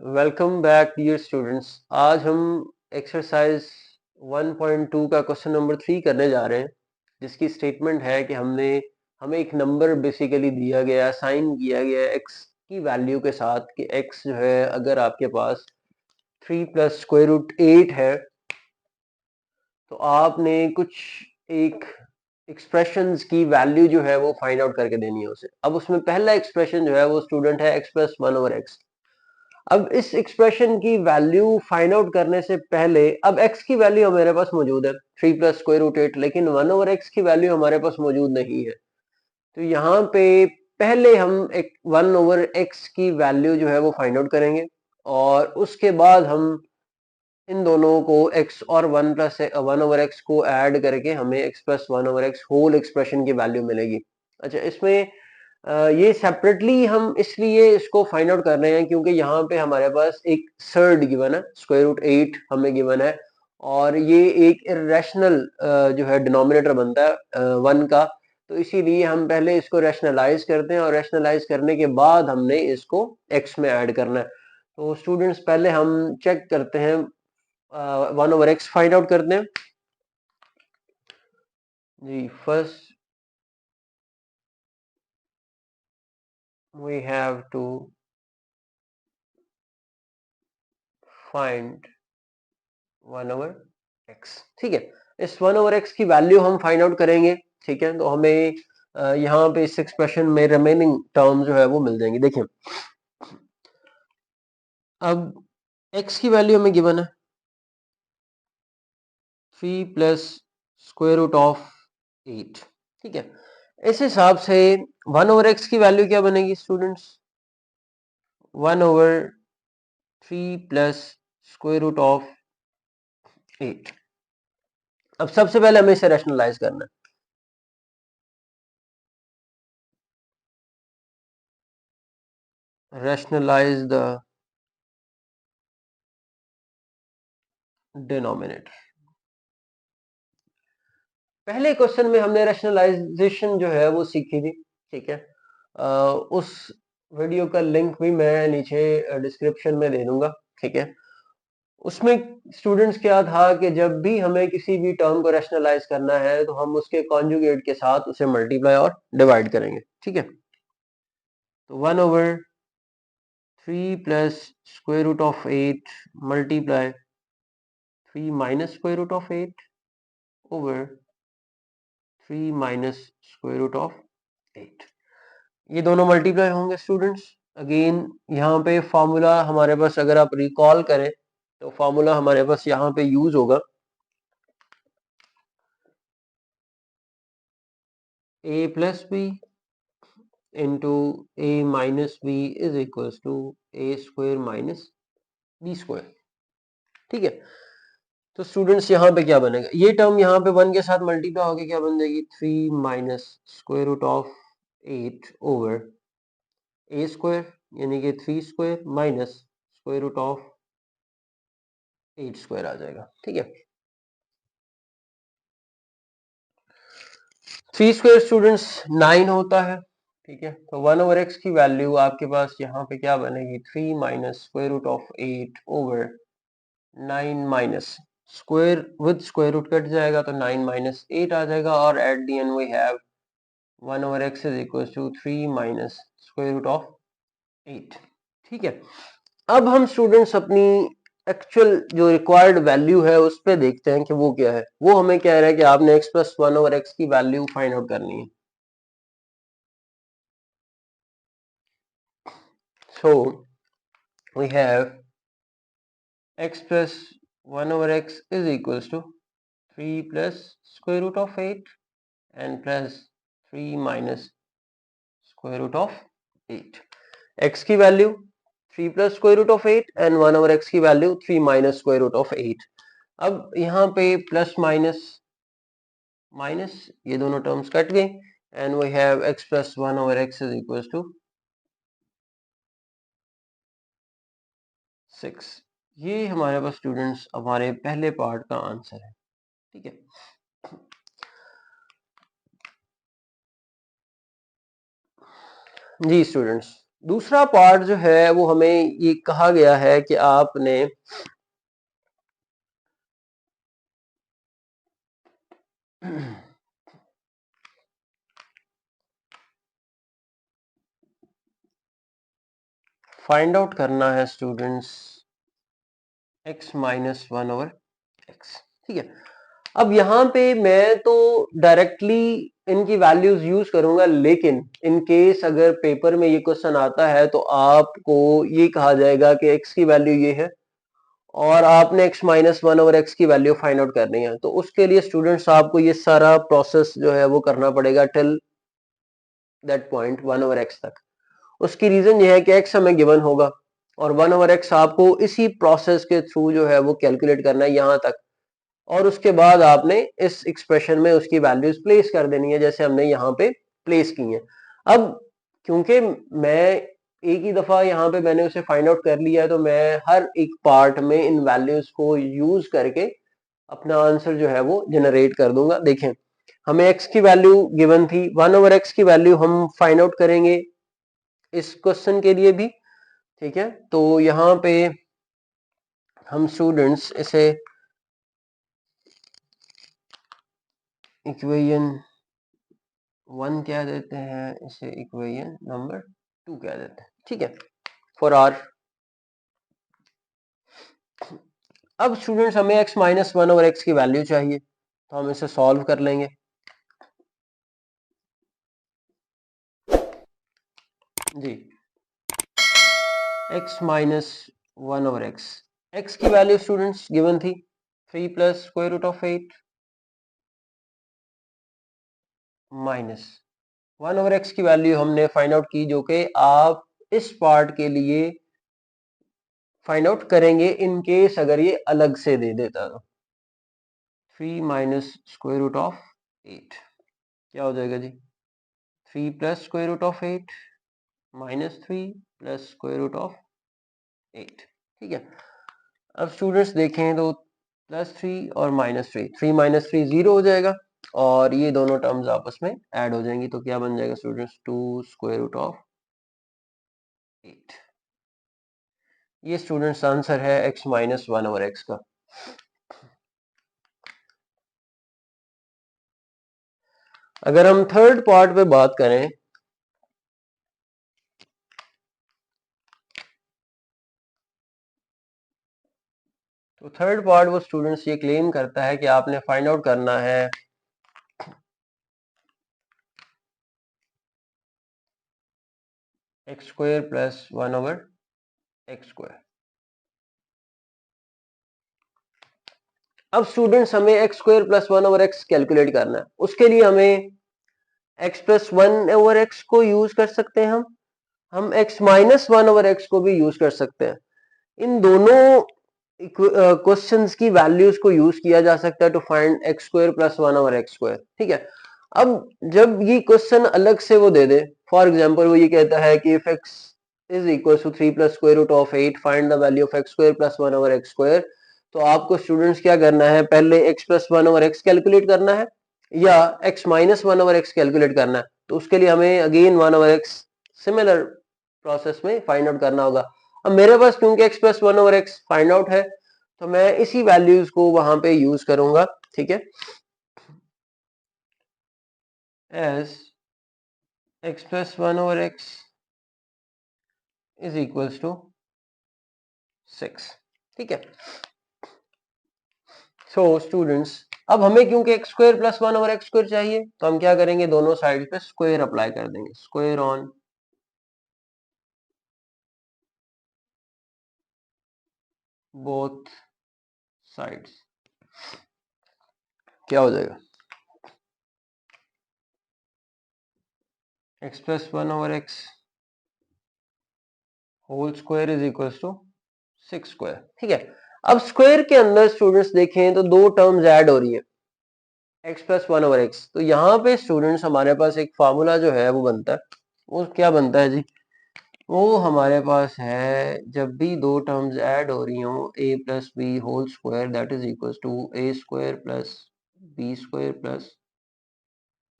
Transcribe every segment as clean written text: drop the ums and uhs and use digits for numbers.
Welcome back dear students. आज हम exercise 1.2 का क्वेश्चन नंबर 3 करने जा रहे हैं, जिसकी स्टेटमेंट है कि हमें एक नंबर बेसिकली दिया गया, साइन किया गया एक्स की वैल्यू के साथ कि एक्स जो है अगर आपके पास 3 प्लस स्क्वायर रूट 8 है तो आपने कुछ एक एक्सप्रेशंस की वैल्यू जो है वो फाइंड आउट करके देनी है उसे। अब उसमें पहला एक्सप्रेशन जो है वो स्टूडेंट है एक्स प्लस 1/x। अब इस एक्सप्रेशन की वैल्यू फाइंड आउट करने से पहले, अब x की वैल्यू हमारे पास मौजूद है 3 प्लस स्क्वायर रूट 8, लेकिन 1/x की वैल्यू हमारे पास मौजूद नहीं है। तो यहाँ पे पहले हम एक 1/x की वैल्यू जो है वो फाइंड आउट करेंगे और उसके बाद हम इन दोनों को x और 1/x को ऐड करके हमें x plus 1/x whole expression की वैल्यू मिलेगी। अच्छा, इसमें ये सेपरेटली हम इसलिए इसको फाइंड आउट कर रहे हैं क्योंकि यहाँ पे हमारे पास एक सर्ड गिवन है, स्क्वायर रूट 8 हमें गिवन है और ये एक इरेशनल जो है डिनोमिनेटर बनता है 1 का। तो इसीलिए हम पहले इसको रैशनलाइज करते हैं और रैशनलाइज करने के बाद हमने इसको x में ऐड करना है। तो स्टूडेंट्स पहले हम चेक करते हैं, 1/x फाइंड आउट करते हैं जी। First we have to find 1/x। ठीक है, इस 1/x की वैल्यू हम फाइंड आउट करेंगे। ठीक है, तो हमें यहाँ पे इस एक्सप्रेशन में रिमेनिंग टर्म जो है वो मिल जाएंगी। देखिए, अब x की वैल्यू हमें गिवन है 3 प्लस स्क्वायर रूट ऑफ 8। ठीक है, इस हिसाब से 1/x की वैल्यू क्या बनेगी students? 1/3 plus square root of 8। अब सबसे पहले हमें इसे रैशनलाइज करना है। Rationalise the denominator. पहले क्वेश्चन में हमने रैशनलाइजेशन जो है वो सीखी थी। ठीक है, उस वीडियो का लिंक भी मैं नीचे डिस्क्रिप्शन में दे दूंगा। ठीक है, उसमें स्टूडेंट्स क्या था कि जब भी हमें किसी भी टर्म को रैशनलाइज करना है तो हम उसके कॉन्जुगेट के साथ उसे मल्टीप्लाई और डिवाइड करेंगे। ठीक है, तो 1/3 plus square root of 8 multiply 3 minus square root of 8 over 3 minus square root of 8। ये दोनों मल्टीप्लाई होंगे स्टूडेंट्स। अगेन यहाँ पे फॉर्मूला हमारे पास, अगर आप रिकॉल करें तो फॉर्मूला हमारे पास यहाँ पे यूज होगा a plus b into a minus b is equals to a square minus b square. ठीक है, तो स्टूडेंट्स यहाँ पे क्या बनेगा, ये टर्म यहाँ पे 1 के साथ मल्टीप्लाई होकर क्या बन जाएगी 3 minus square root of 8 over a square, यानी कि 3 square minus square root of 8 square आ जाएगा। ठीक है, 3 स्क्वायर स्टूडेंट्स 9 होता है। ठीक है, तो 1/x की वैल्यू आपके पास यहाँ पे क्या बनेगी 3 minus square root of 8 over 9 minus square with square root cut जाएगा तो 9 माइनस 8 आ जाएगा और at the end we have 1/x is equal to 3 minus square root of 8। ठीक है, अब हम स्टूडेंट्स अपनी एक्चुअल जो रिक्वायर्ड वैल्यू है उस पे देखते हैं कि वो क्या है। वो हमें कह रहा है कि आपने x प्लस 1/x की वैल्यू फाइंड आउट करनी है। So we have x plus 1/x is equals to 3 plus square root of 8 and plus 3 minus square root of 8। x की value 3 plus square root of 8 and 1/x की value 3 minus square root of 8। अब यहाँ पे plus minus minus ये दोनों terms cut गए and we have x plus 1/x is equals to 6। ये हमारे पास स्टूडेंट्स हमारे पहले पार्ट का आंसर है। ठीक है, जी स्टूडेंट्स, दूसरा पार्ट जो है वो हमें ये कहा गया है कि आपने फाइंड आउट करना है students x minus one over x. ठीक है, अब यहाँ पे मैं तो डायरेक्टली इनकी वैल्यूज यूज करूंगा, लेकिन इन केस अगर पेपर में ये क्वेश्चन आता है तो आपको ये कहा जाएगा कि x की वैल्यू ये है और आपने x minus one over x की वैल्यू फाइंड आउट करनी है। तो उसके लिए स्टूडेंट्स आपको ये सारा प्रोसेस जो है वो करना पड़ेगा till that point one over x तक। उसकी रीजन ये है कि x हमें गिवन होगा और वन ओवर एक्स आपको इसी प्रोसेस के थ्रू जो है वो कैलकुलेट करना है यहां तक, और उसके बाद आपने इस एक्सप्रेशन में उसकी वैल्यूज प्लेस कर देनी है जैसे हमने यहाँ पे प्लेस की हैं। अब क्योंकि मैं एक ही दफा यहाँ पे मैंने उसे फाइंड आउट कर लिया है तो मैं हर एक पार्ट में इन वैल्यूज को यूज करके अपना आंसर जो है वो जनरेट कर दूंगा। देखें, हमें x की वैल्यू गिवन थी, वन ओवर एक्स की वैल्यू हम फाइंड आउट करेंगे इस क्वेश्चन के लिए भी। ठीक है, तो यहाँ पे हम स्टूडेंट्स इसे इक्वेशन वन कह देते हैं, इसे इक्वेशन नंबर टू कह देते हैं। ठीक है, फॉर आर। अब स्टूडेंट्स हमें x minus one over x की वैल्यू चाहिए तो हम इसे सॉल्व कर लेंगे। जी, x minus one over x, x की वैल्यू स्टूडेंट्स गिवन थी 3 plus square root of 8 minus one over x की वैल्यू हमने फाइंड आउट की, जो कि आप इस पार्ट के लिए फाइंड आउट करेंगे इन केस अगर ये अलग से दे देता तो 3 माइनस स्क्वायर रूट ऑफ 8 क्या हो जाएगा जी, 3 plus square root of 8 minus 3 plus square root of 8। ठीक है, अब स्टूडेंट्स देखें तो प्लस 3 और माइनस 3, 3 माइनस 3 जीरो हो जाएगा और ये दोनों टर्म्स आपस में ऐड हो जाएंगी, तो क्या बन जाएगा स्टूडेंट्स 2 स्क्वायर रूट ऑफ 8। ये स्टूडेंट्स आंसर है x minus one over x का। अगर हम थर्ड पार्ट पे बात करें तो थर्ड पार्ट वो स्टूडेंट्स ये क्लेम करता है कि आपने फाइंड आउट करना है x square plus one over x square. अब स्टूडेंट्स हमें x square plus one over x calculate करना है, उसके लिए हमें x plus one over x को यूज कर सकते हैं, हम x minus one over x को भी यूज कर सकते हैं। इन दोनों क्वेश्चंस की वैल्यूज को यूज किया जा सकता है to find x square plus one over x square. ठीक है, अब जब ये क्वेश्चन अलग से वो दे दे, फॉर एग्जांपल वो ये कहता है कि if x is equal to 3 plus square root of 8 find the value of x square plus one over x square, तो आपको स्टूडेंट्स क्या करना है, पहले x plus one over x calculate करना है या x minus one over x calculate करना है। तो उसके लिए हमें again one over x similar process में फाइंड आउट करना होगा। अब मेरे पास क्योंकि x plus one over x find out है तो मैं इसी वैल्यूज को वहां पे यूज करूंगा। ठीक है, as x plus one over x is equals to 6। ठीक है, सो स्टूडेंट्स अब हमें क्योंकि x square plus one over x square चाहिए तो हम क्या करेंगे, दोनों साइड पे स्क्वायर अप्लाई कर देंगे, स्क्वायर ऑन बोथ साइड्स। क्या हो जाएगा, x plus one over x whole square is equals to 6 square. ठीक है, अब स्क्वायर के अंदर स्टूडेंट्स देखें तो दो टर्म्स ऐड हो रही है x plus one over x, तो यहाँ पे स्टूडेंट्स हमारे पास एक फार्मूला जो है वो बनता है, वो क्या बनता है जी, वो हमारे पास है जब भी दो टर्म्स ऐड हो रही हो a plus b whole square that is equal to a square plus b square plus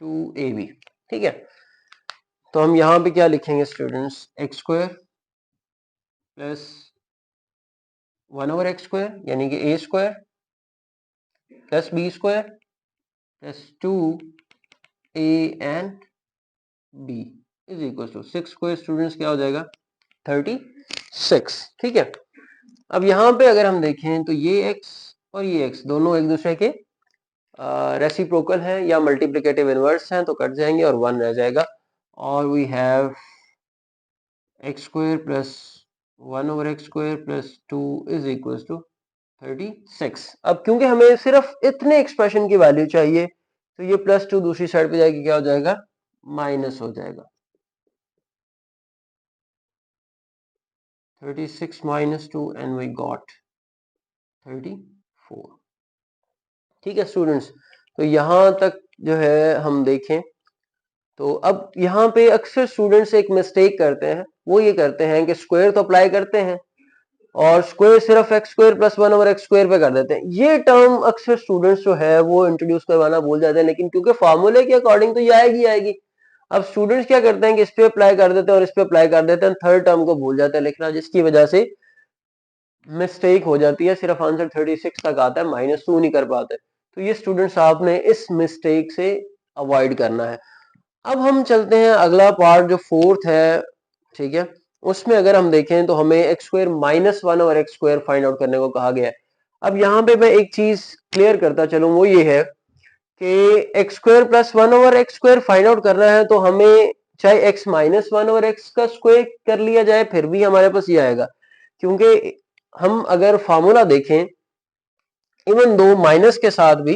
two a b. ठीक है, तो हम यहाँ पे क्या लिखेंगे students, x square plus 1/x² यानी कि a square plus b square plus 2a and b is equal to 6 square students क्या हो जाएगा 36। ठीक है, अब यहाँ पे अगर हम देखें तो ये x और ये x दोनों एक दूसरे के रेसिप्रोकल है या मल्टीप्लिकेटिव इनवर्स हैं, तो कट जाएंगे और 1 रह जाएगा और we have x square plus 1/x² plus 2 is equal to 36। अब क्योंकि हमें सिर्फ इतने एक्सप्रेशन की वैल्यू चाहिए तो ये +2 दूसरी साइड पे जाएगी क्या हो जाएगा, माइनस हो जाएगा। 36 minus 2 and we got 34। ठीक है स्टूडेंट्स, तो यहां तक जो है हम देखें तो अब यहाँ पे अक्सर स्टूडेंट्स एक मिस्टेक करते हैं, वो ये करते हैं कि स्क्वायर तो अप्लाई करते हैं और स्क्वायर सिर्फ एक्स स्क्वायर प्लस 1/x² पे कर देते हैं। ये टर्म अक्सर स्टूडेंट्स जो है वो इंट्रोड्यूस करवाना भूल जाते हैं, लेकिन क्योंकि फॉर्मूले के अकॉर्डिंग तो ये आएगी। अब स्टूडेंट्स क्या करते हैं कि इस पे अप्लाई कर देते हैं और इस पे अप्लाई कर देते हैं, थर्ड टर्म को भूल जाते हैं लिखना, जिसकी वजह से मिस्टेक हो जाती है, सिर्फ आंसर 36 तक आता है, -2 नहीं कर पाते। तो ये स्टूडेंट्स आपने इस मिस्टेक से अवॉइड करना है। अब हम चलते हैं अगला पार्ट जो फोर्थ है, ठीक है, उसमें अगर हम देखें तो हमें x square minus 1/x² find out करने को कहा गया है। अब यहाँ पे मैं एक चीज क्लियर करता चलूं, वो ये है कि x square plus 1/x² find out करना है तो हमें चाहे x माइनस 1/x का स्क्वायर कर लिया जाए फिर भी हमारे पास ये आएगा, क्योंकि हम अगर फॉर्मूला देखें इवन दो माइनस के साथ भी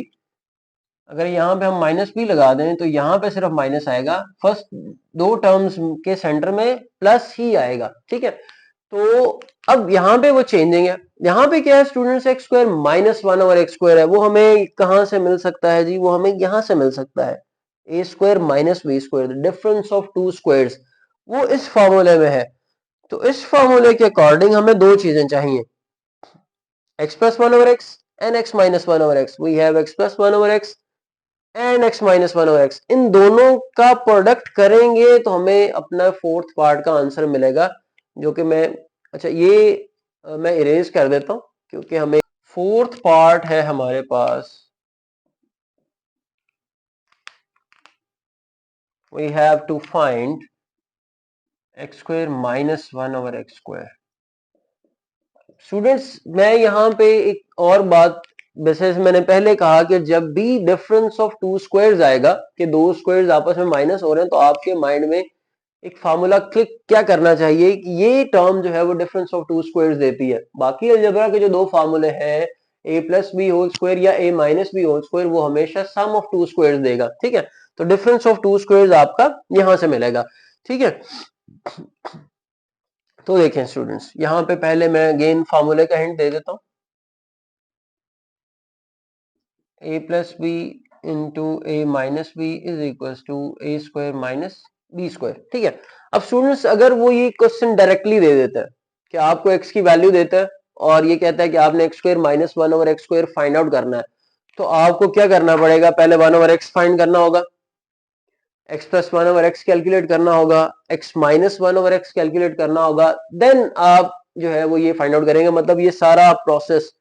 अगर यहाँ पे हम माइनस भी लगा दें तो यहाँ पे सिर्फ माइनस आएगा, फर्स्ट दो टर्म्स के सेंटर में प्लस ही आएगा। ठीक है, तो अब यहाँ पे वो चेंजिंग है, यहाँ पे क्या है students, x square minus 1/x² है, वो हमें कहाँ से मिल सकता है जी, वो हमें यहाँ से मिल सकता है, a square minus b square, difference of to squares, वो इस फॉर्मूले में है। तो इस फॉर्मूले के अकॉर्डिंग हमें दो चीजें चाहिए, x plus 1/x and x minus 1/x। We have x plus 1/x and x minus 1/x, इन दोनों का प्रोडक्ट करेंगे तो हमें अपना फोर्थ पार्ट का आंसर मिलेगा, जो कि मैं अच्छा ये मैं इरेज कर देता हूं क्योंकि हमें फोर्थ पार्ट है हमारे पास, we have to find x square minus 1/x²। Students मैं यहाँ पे एक और बात, वैसे मैंने पहले कहा कि जब भी डिफरेंस ऑफ टू स्क्वायर्स आएगा कि दो स्क्वायर्स आपस में माइनस हो रहे हैं, तो आपके माइंड में एक फार्मूला क्लिक क्या करना चाहिए कि ये टर्म जो है वो डिफरेंस ऑफ टू स्क्वायर्स देती है। बाकी अलजेब्रा के जो दो फार्मूले हैं a plus b whole square या a minus b whole square, वो हमेशा सम ऑफ टू स्क्वायर्स देगा। ठीक है, तो डिफरेंस ऑफ टू स्क्वायर्स आपका यहां से मिलेगा। ठीक है, तो देखें स्टूडेंट्स यहाँ पे पहले मैं अगेन फार्मूले का हिंट दे देता हूँ, a plus b into a minus b is equal to a square minus b square. ठीक है, अब स्टूडेंट्स अगर वो ये क्वेश्चन डायरेक्टली दे देता है कि आपको x की वैल्यू देता है और ये कहता है कि आपने x square minus 1/x² find out करना है, तो आपको क्या करना पड़ेगा, पहले 1/x फाइंड करना होगा, x प्लस 1/x कैलकुलेट करना होगा, x माइनस 1/x कैलकुलेट करना होगा, देन आप जो है वो ये फाइंड आउट करेंगे। मतलब ये सारा प्रोसेस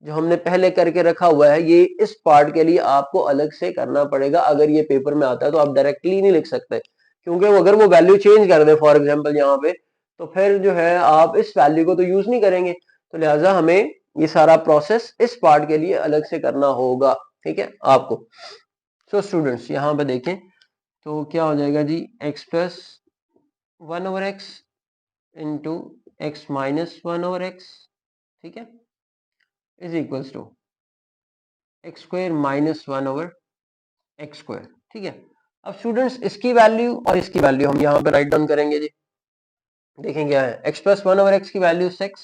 जो हमने पहले करके रखा हुआ है ये इस पार्ट के लिए आपको अलग से करना पड़ेगा। अगर ये पेपर में आता है तो आप डायरेक्टली नहीं लिख सकते, क्योंकि अगर वो वैल्यू चेंज कर दे फॉर एग्जांपल यहाँ पे, तो फिर जो है आप इस वैल्यू को तो यूज नहीं करेंगे, तो लिहाजा हमें ये सारा प्रोसेस इस पार्ट के लिए अलग से करना होगा। ठीक है आपको। सो स्टूडेंट्स यहाँ पे देखें तो क्या हो जाएगा जी, x plus 1/x into x minus 1/x, ठीक है, is equals to x square minus 1/x²। ठीक है, अब स्टूडेंट्स इसकी वैल्यू और इसकी वैल्यू हम यहाँ पे राइट डाउन करेंगे जी। देखें क्या है, x प्लस 1/x की वैल्यू 6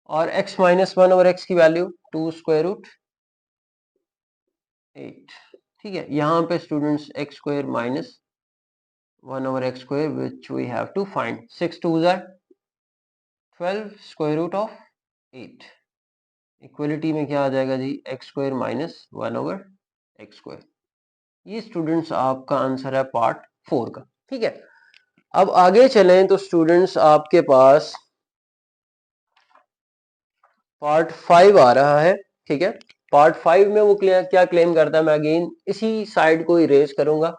और x माइनस 1/x की वैल्यू 2 स्क्वायर रूट 8। ठीक है, यहाँ पे students x square minus 1/x² which we have to find, 6 2s are 12 square root of 8, equality में क्या आ जाएगा जी, x स्क्वायर माइनस 1/x²। ये स्टूडेंट्स आपका आंसर है पार्ट 4 का। ठीक है, अब आगे चलें तो स्टूडेंट्स आपके पास पार्ट 5 आ रहा है। ठीक है, पार्ट 5 में वो क्या क्लेम करता है, मैं अगेन इसी साइड को इरेज करूंगा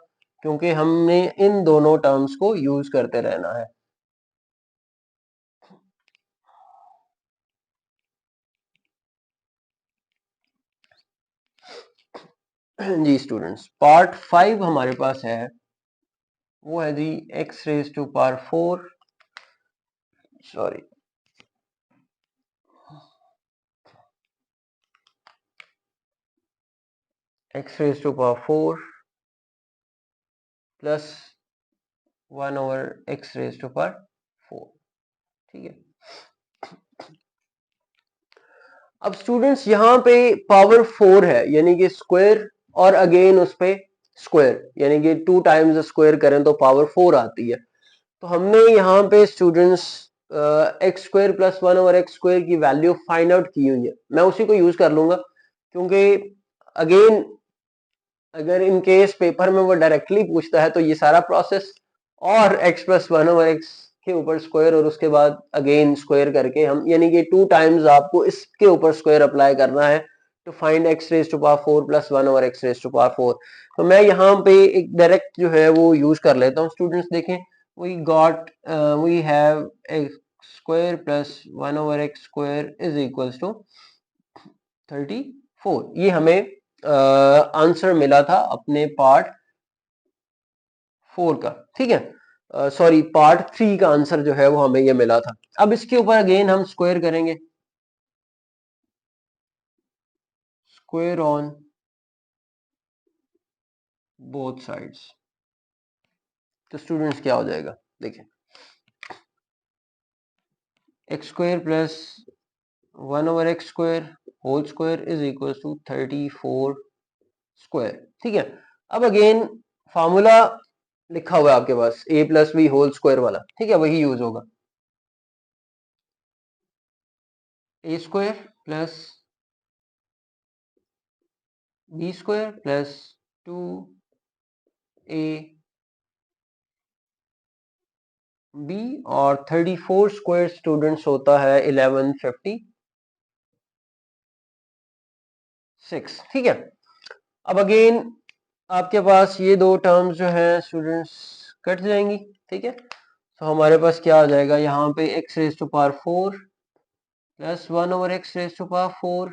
क्योंकि हमने इन दोनों टर्म्स को यूज करते रहना है। जी स्टूडेंट्स, पार्ट 5 हमारे पास है, वो है जी x raise to power 4, sorry x raise to power 4 plus 1 over x raise to power 4। ठीक है, अब स्टूडेंट्स यहाँ पे पावर 4 है यानी कि स्क्वायर, और अगेन उस पे स्क्वायर यानी कि 2 टाइम्स स्क्वायर करें तो पावर 4 आती है। तो हमने यहाँ पे students x square plus 1 over x square की वैल्यू फाइंड आउट की हुई है, मैं उसी को यूज कर लूंगा क्योंकि अगेन अगर इन केस पेपर में वो डायरेक्टली पूछता है तो ये सारा प्रोसेस और x प्लस 1 ओवर एक्स के ऊपर स्क्वायर और उसके बाद अगेन स्क्वायर करके हम यानी कि 2 टाइम्स आपको इसके ऊपर स्क्वायर अप्लाई करना है to find x raise to power 4 plus 1 over x raise to power 4। तो मैं यहाँ पे एक डायरेक्ट जो है वो यूज कर लेता हूँ। स्टूडेंट्स देखें, we have x square plus 1 over x square is equals to 34। ये हमें आंसर मिला था अपने पार्ट 4 का। ठीक है, सॉरी पार्ट 3 का आंसर जो है वो हमें ये मिला था। अब इसके ऊपर अगेन हम स्क्वायर करेंगे, स्क्वायर ऑन बोथ साइड्स। तो स्टूडेंट्स क्या हो जाएगा, देखिए x square plus 1 over x square whole square is equal to 34 square. ठीक है, अब अगेन फॉर्मूला लिखा हुआ है आपके पास a plus b whole square वाला, ठीक है, वही यूज होगा। A square plus b square plus 2a b और 34 स्क्वायर स्टूडेंट्स होता है 1156। ठीक है, अब अगेन आपके पास ये दो टर्म्स जो है स्टूडेंट्स कट जाएंगी। ठीक है, तो हमारे पास क्या आ जाएगा, यहाँ पे x raise to power 4 plus 1 over x raise to power 4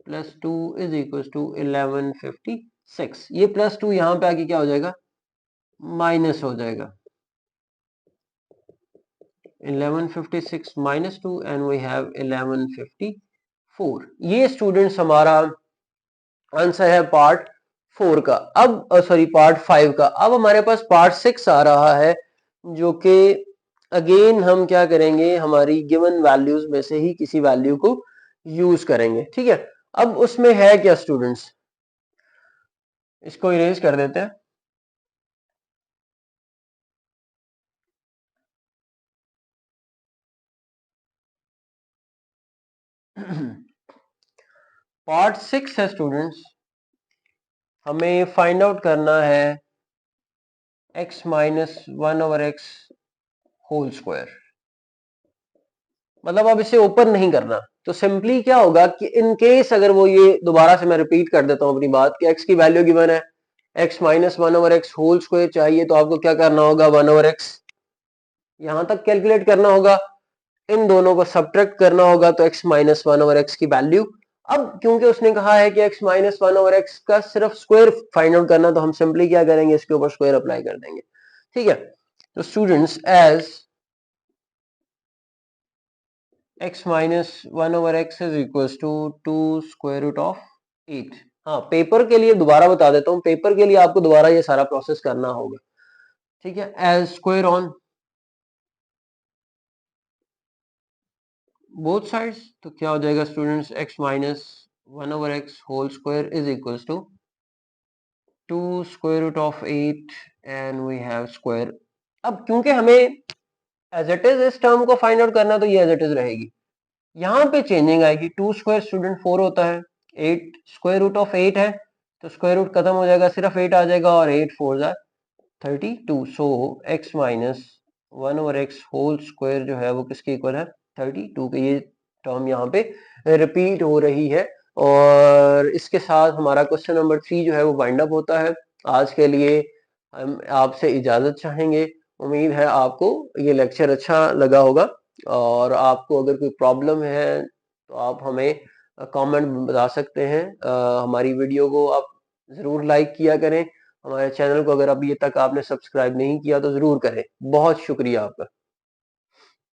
plus 2 is equal to 1156। ये प्लस 2 यहाँ पे आके क्या हो जाएगा, माइनस हो जाएगा। 1156 minus 2 and we have 1154। ये स्टूडेंट्स हमारा आंसर है पार्ट 4 का। अब सॉरी पार्ट 5 का। अब हमारे पास पार्ट 6 आ रहा है जो कि अगेन हम क्या करेंगे, हमारी गिवन वैल्यूज में से ही किसी वैल्यू को यूज करेंगे। ठीक है, अब उसमें है क्या स्टूडेंट्स, इसको इरेज कर देते हैं। पार्ट 6 है स्टूडेंट्स, हमें फाइंड आउट करना है x minus 1 over x whole square. मतलब अब इसे ओपन नहीं करना, तो सिंपली क्या होगा कि इन केस अगर वो ये दोबारा से मैं रिपीट कर देता हूं अपनी बात कि x की वैल्यू गिवन है x minus 1 over x whole square चाहिए, तो आपको क्या करना होगा, 1 ओवर एक्स यहां तक कैलकुलेट करना होगा, इन दोनों को सब्ट्रैक्ट करना होगा, तो x माइनस 1 ओवर एक्स की वैल्यू। अब क्योंकि उसने कहा है कि x माइनस 1 ओवर एक्स का सिर्फ स्क्वायर फाइंड आउट करना, तो हम सिंपली क्या करेंगे, इसके ऊपर स्क्वायर अप्लाई कर देंगे। ठीक है, तो students as x minus 1 over x is equal to 2 square root of 8। हाँ, पेपर के लिए दोबारा बता देता हूँ, पेपर के लिए आपको दोबारा ये सारा प्रोसेस करना होगा। ठीक है, as square on both sides, तो क्या हो जाएगा students, x minus 1 over x whole square is equal to 2 square root of 8 and we have square. अब क्योंकि हमें एज इट इज इस टर्म को फाइंड आउट करना, तो ये एज इट इज रहेगी। यहाँ पे चेंजिंग आएगी, 2 स्क्वायर स्टूडेंट 4 होता है, 8 स्क्वायर रूट ऑफ 8 है, तो स्क्वायर रूट खत्म हो जाएगा, सिर्फ 8 आ जाएगा और 8 4 जा 32। So x minus 1/x whole square जो है वो किसके इक्वल है, 32 के। ये टर्म यहाँ पे रिपीट हो रही है और इसके साथ हमारा क्वेश्चन नंबर 3 जो है वो वाइंड अप होता है। आज के लिए हम आपसे इजाजत चाहेंगे। उम्मीद है आपको ये लेक्चर अच्छा लगा होगा और आपको अगर कोई प्रॉब्लम है तो आप हमें कमेंट में बता सकते हैं। हमारी वीडियो को आप जरूर लाइक किया करें। हमारे चैनल को अगर अभी तक आपने सब्सक्राइब नहीं किया तो जरूर करें। बहुत शुक्रिया आपका।